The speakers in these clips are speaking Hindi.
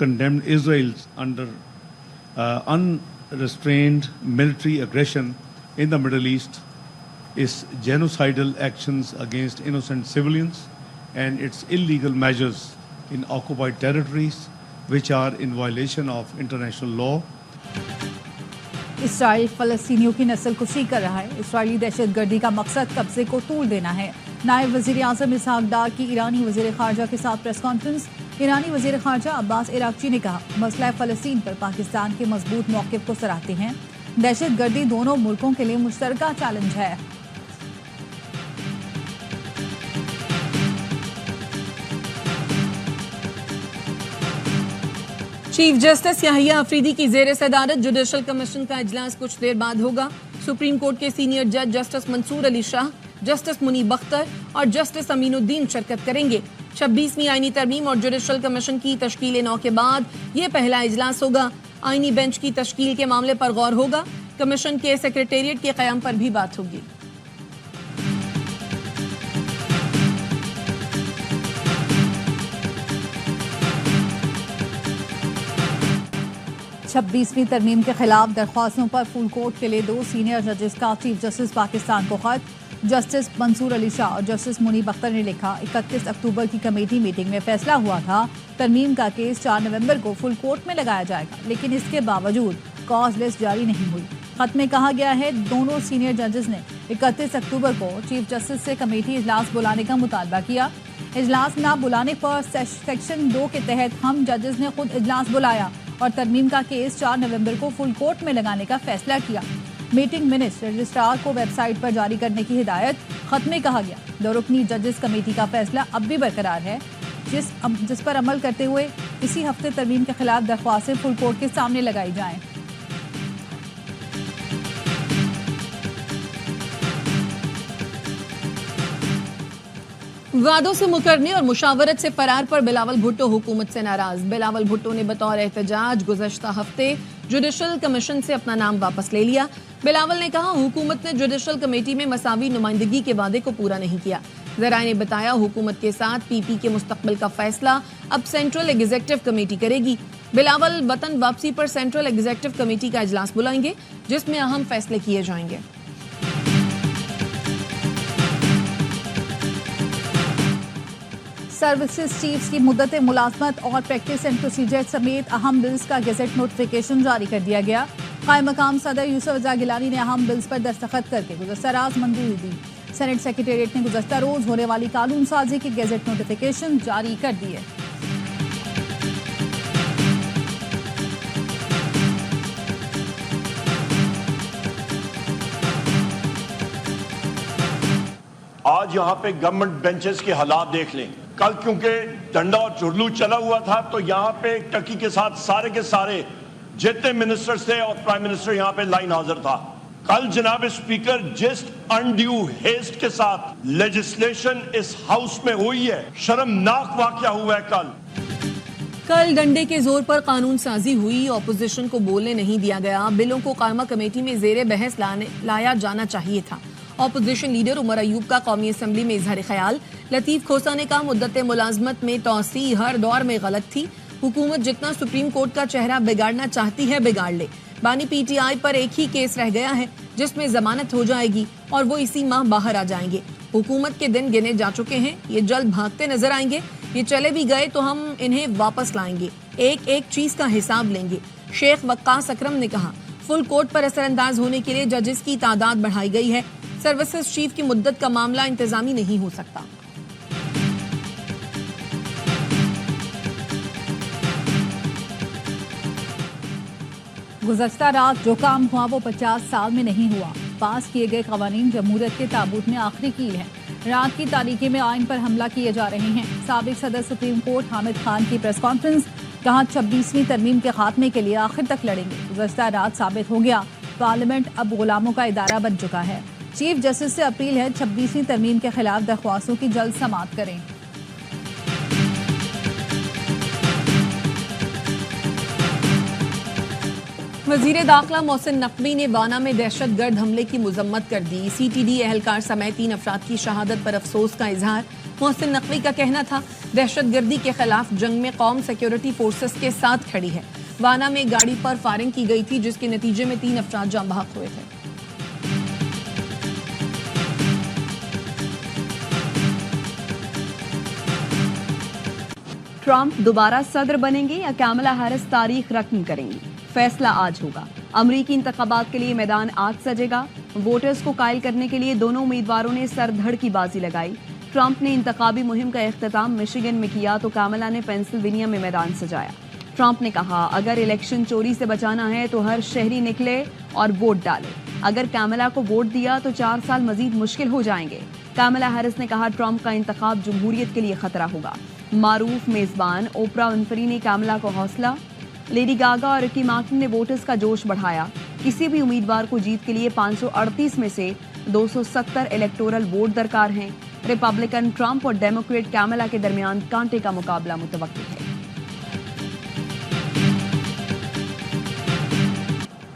condemned Israel's unrestrained military aggression in the Middle East, its genocidal actions against innocent civilians, and its illegal measures in occupied territories, which are in violation of international law. Israel फ़लस्तीनियों की नस्ल कुशी कर रहा है। इसराइली दहशतगर्दी का मकसद कब्जे को तोड़ देना है। नायब वज़ीर आज़म इसहाक डार की ईरानी वज़ीर ख़ारजा के साथ प्रेस कॉन्फ्रेंस। ईरानी वज़ीर ख़ारजा अब्बास इराक़ची ने कहा, मसला फ़लस्तीन पर पाकिस्तान के मजबूत मौक़िफ़ को सराहते हैं। दहशतगर्दी दोनों मुल्कों के लिए मुश्तरका चैलेंज है। चीफ जस्टिस याहिया अफरीदी की जेर सदारत जुडिशल कमीशन का इजलास कुछ देर बाद होगा। सुप्रीम कोर्ट के सीनियर जज जस्टिस मंसूर अली शाह, जस्टिस मुनीब अख्तर और जस्टिस अमीनुद्दीन शिरकत करेंगे। 26वीं आईनी तरमीम और जुडिशल कमीशन की तश्कील 9 के बाद ये पहला इजलास होगा। आईनी बेंच की तश्कील के मामले पर गौर होगा। कमीशन के सेक्रेटेरिएट के क़याम पर भी बात होगी। 26वीं तरमीम के खिलाफ दरख्वास्तों पर फुल कोर्ट के लिए 2 सीनियर जजेस का चीफ जस्टिस पाकिस्तान को खत। जस्टिस मंसूर अली शाह और जस्टिस मुनीब अख्तर ने लिखा, 31 अक्टूबर की कमेटी मीटिंग में फैसला हुआ था तरमीम का केस 4 नवंबर को फुल कोर्ट में लगाया जाएगा, लेकिन इसके बावजूद कॉज लिस्ट जारी नहीं हुई। खत में कहा गया है, दोनों सीनियर जजेस ने 31 अक्टूबर को चीफ जस्टिस से कमेटी इजलास बुलाने का मुतालबा किया। इजलास ना बुलाने पर सेक्शन 2 के तहत हम जजेस ने खुद इजलास बुलाया और तरमीम का केस 4 नवंबर को फुल कोर्ट में लगाने का फैसला किया। मीटिंग मिनट्स रजिस्ट्रार को वेबसाइट पर जारी करने की हिदायत। खत में कहा गया, 2 रुकनी जजेस कमेटी का फैसला अब भी बरकरार है, जिस पर अमल करते हुए इसी हफ्ते तरमीम के खिलाफ दरख्वास्तें फुल कोर्ट के सामने लगाई जाएं। वादों से मुकरने और मुशावरत से फरार पर बिलावल भुट्टो हुकूमत से नाराज। बिलावल भुट्टो ने बतौर एहतजाज गुज़श्ता हफ्ते जुडिशल कमीशन से अपना नाम वापस ले लिया। बिलावल ने कहा, हुकूमत ने जुडिशल कमेटी में मसावी नुमाइंदगी के वादे को पूरा नहीं किया। ज़राए ने बताया, हुकूमत के साथ पीपी के मुस्तकबिल का फैसला अब सेंट्रल एग्जीक्यूटिव कमेटी करेगी। बिलावल वतन वापसी पर सेंट्रल एग्जीक्यूटिव कमेटी का इजलास बुलाएंगे, जिसमें अहम फैसले किए जाएंगे। सर्विसेज चीफ्स की मुद्दत मुलाजमत और प्रैक्टिस एंड प्रोसीजर समेत अहम बिल्स का गेजेट नोटिफिकेशन जारी कर दिया गया। कायम मकाम सदर यूसुफ रज़ा गिलानी ने अहम बिल्स पर दस्तखत करके गुज़श्ता रात मंजूरी दी। सेनेट सेक्रेटेरिएट ने गुज़श्ता रोज होने वाली कानून साजी की गेजेट नोटिफिकेशन जारी कर दी है। आज यहाँ पे गवर्नमेंट बेंचेस के हालात देख लें। कल क्योंकि डंडा और चुरलू चला हुआ था, तो यहाँ पे टकी के साथ सारे के सारे जितने मिनिस्टर्स थे और प्राइम मिनिस्टर यहाँ पे लाइन हाजिर था। कल जनाब स्पीकर जिस अनड्यू हेस्ट के साथ लेजिस्लेशन इस हाउस में हुई है, शर्मनाक वाकया हुआ है। कल डंडे के जोर पर कानून साजी हुई, ऑपोजिशन को बोलने नहीं दिया गया। बिलों को कायमा कमेटी में जेर बहस लाया जाना चाहिए था। ऑपोजिशन लीडर उमर अयूब का कौमी असम्बली में इजहार ख्याल। लतीफ खोसा ने कहा, मुद्दत मुलाजमत में तोसी हर दौर में गलत थी। हुकूमत जितना सुप्रीम कोर्ट का चेहरा बिगाड़ना चाहती है बिगाड़ ले। बानी पीटीआई पर एक ही केस रह गया है जिसमें जमानत हो जाएगी और वो इसी माह बाहर आ जाएंगे। हुकूमत के दिन गिने जा चुके हैं, ये जल्द भागते नजर आएंगे। ये चले भी गए तो हम इन्हें वापस लाएंगे, एक एक चीज का हिसाब लेंगे। शेख वक्कास अकरम ने कहा, फुल कोर्ट पर असरअंदाज होने के लिए जजेस की तादाद बढ़ाई गई है। सर्विसेज चीफ की मुद्दत का मामला इंतजामी नहीं हो सकता। गुज़श्ता रात जो काम हुआ वो 50 साल में नहीं हुआ। पास किए गए कवानीन जमहूरियत के ताबूत में आखिरी कील है। रात की तारीकी में आइन पर हमला किए जा रहे हैं। साबिक सदर सुप्रीम कोर्ट हामिद खान की प्रेस कॉन्फ्रेंस, कहा 26वीं तरमीम के खात्मे के लिए आखिर तक लड़ेंगे। गुज़श्ता रात साबित हो गया, पार्लियामेंट अब गुलामों का इदारा बन चुका है। चीफ जस्टिस से अपील है, 26वीं तरमीम के खिलाफ दरख्वास्तों की जल्द समाअत करें। वजीर दाखिला मोहसिन नकवी ने वाना में दहशतगर्द हमले की मजम्मत कर दी। CTD एहलकार समेत 3 अफराद की शहादत पर अफसोस का इजहार। मोहसिन नकवी का कहना था, दहशतगर्दी के खिलाफ जंग में कौम सिक्योरिटी फोर्सेस के साथ खड़ी है। वाना में गाड़ी पर फायरिंग की गई थी, जिसके नतीजे में 3 अफराद जान बहक हुए थे। ट्रंप दोबारा सदर बनेंगे या कमला हैरिस तारीख रकम करेंगी, फैसला आज होगा। अमरीकी इंतखाबात के लिए मैदान आज सजेगा। वोटर्स को कायल करने के लिए दोनों उम्मीदवारों ने सरधड़ की बाजी लगाई। ट्रंप ने इंतखाबी मुहिम का इख्तिताम मिशिगन में किया तो कमला ने पेंसिल्वेनिया में मैदान सजाया। ट्रंप ने कहा, अगर इलेक्शन चोरी से बचाना है तो हर शहरी निकले और वोट डाले। अगर कमला को वोट दिया तो 4 साल मजीद मुश्किल हो जाएंगे। कमला हैरिस ने कहा, ट्रंप का इंतखाब जमहूरियत के लिए खतरा होगा। मारूफ मेजबान ओपरा विनफ्री ने कमला को हौसला। लेडी गागा और रिकी मार्टिन ने वोटर्स का जोश बढ़ाया। किसी भी उम्मीदवार को जीत के लिए 538 में से 270 इलेक्टोरल वोट दरकार हैं। रिपब्लिकन ट्रंप और डेमोक्रेट कमला के दरमियान कांटे का मुकाबला मुतवक्किल है।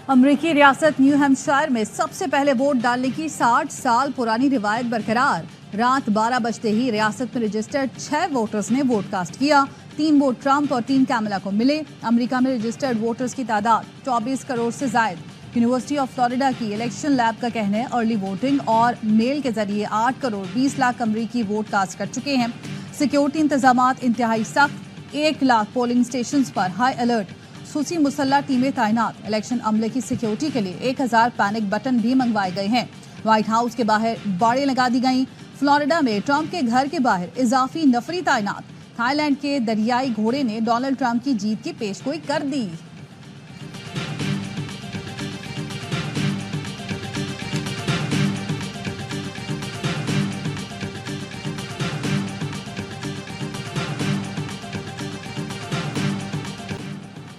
अमरीकी रियासत न्यू हैम्पशायर में सबसे पहले वोट डालने की 60 साल पुरानी रिवायत बरकरार। रात 12 बजते ही रियासत में रजिस्टर्ड 6 वोटर्स ने वोट कास्ट किया। 3 वोट ट्रंप और 3 कमला को मिले। अमेरिका में रजिस्टर्ड वोटर्स की तादाद 24 करोड़ से जायद। यूनिवर्सिटी ऑफ फ्लोरिडा की इलेक्शन लैब का कहना है, अर्ली वोटिंग और मेल के जरिए 8 करोड़ 20 लाख अमरीकी वोट कास्ट कर चुके हैं। सिक्योरिटी इंतजामात इंतहाई सख्त। 1 लाख पोलिंग स्टेशन पर हाई अलर्ट। सूसी मुसल्ला टीमें तैनात। इलेक्शन अमले की सिक्योरिटी के लिए 1000 पैनिक बटन भी मंगवाए गए हैं। व्हाइट हाउस के बाहर बाड़े लगा दी गई। फ्लोरिडा में ट्रंप के घर के बाहर इजाफी नफरी तैनात। थाईलैंड के दरियाई घोड़े ने डोनाल्ड ट्रंप की जीत की पेशगोई कर दी।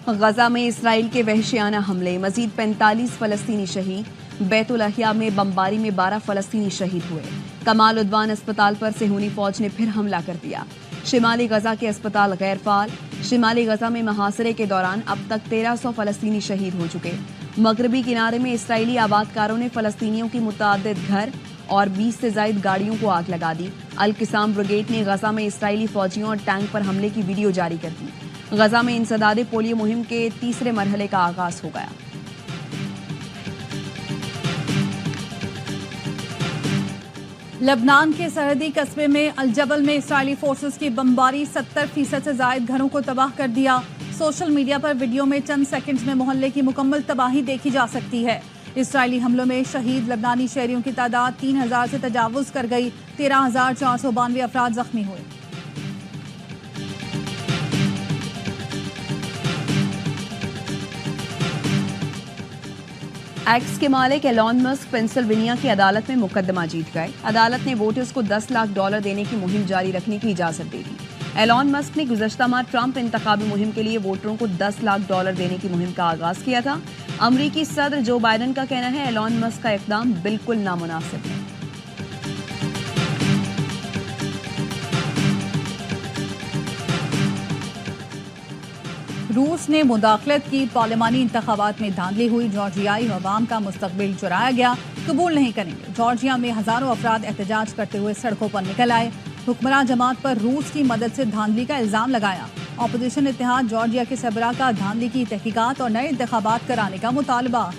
गजा में इसराइल के वहशियाना हमले, मजीद 45 फलस्तीनी शहीद। बैतुल अहिया में बमबारी में 12 फलस्तीनी शहीद हुए। कमाल उद्वान अस्पताल पर सेहूनी फौज ने फिर हमला कर दिया। शिमाली गजा के अस्पताल गैर फाल। शिमाली गजा में मुहासरे के दौरान अब तक 1300 फलस्तीनी शहीद हो चुके। मगरबी किनारे में इसराइली आबादकारों ने फलस्तीनियों की मुतअद्दिद घर और 20 से ज्यादा गाड़ियों को आग लगा दी। अल किसाम ब्रिगेड ने गजा में इसराइली फौजियों और टैंक पर हमले की वीडियो जारी कर दी। गजा में इंसदादे पोलियो मुहिम के 3रे मरहले का आगाज हो गया। लेबनान के सरहदी कस्बे में अलजबल में इसराइली फोर्सेस की बमबारी 70% से ज्यादा घरों को तबाह कर दिया। सोशल मीडिया पर वीडियो में चंद सेकंड्स में मोहल्ले की मुकम्मल तबाही देखी जा सकती है। इसराइली हमलों में शहीद लेबनानी शहरियों की तादाद 3000 से तजावुज कर गई। 13,492 अफराद जख्मी हुए। एक्स के मालिक एलॉन मस्क पेंसिल्वेनिया की अदालत में मुकदमा जीत गए। अदालत ने वोटर्स को $10 लाख देने की मुहिम जारी रखने की इजाजत दे दी। एलॉन मस्क ने गुज़श्ता माह ट्रंप इंतखाबी मुहिम के लिए वोटरों को $10 लाख देने की मुहिम का आगाज किया था। अमरीकी सदर जो बाइडन का कहना है, एलॉन मस्क का इक़दाम बिल्कुल नामुनासिब है। रूस ने मुदाखलत की। पार्लिमानी इंतखाबात में धांधली हुई। जॉर्जियाई अवाम का मुस्तकबिल चुराया गया। कबूल नहीं करेंगे। जॉर्जिया में हजारों अफराद एहतजाज करते हुए सड़कों पर निकल आए। हुक्मरान जमात पर रूस की मदद से धांधली का इल्जाम लगाया। अपोजिशन इत्तेहाद जॉर्जिया के सरबराह का धांधली की तहकीकात और नए इंतखाबात कराने का मुतालबा।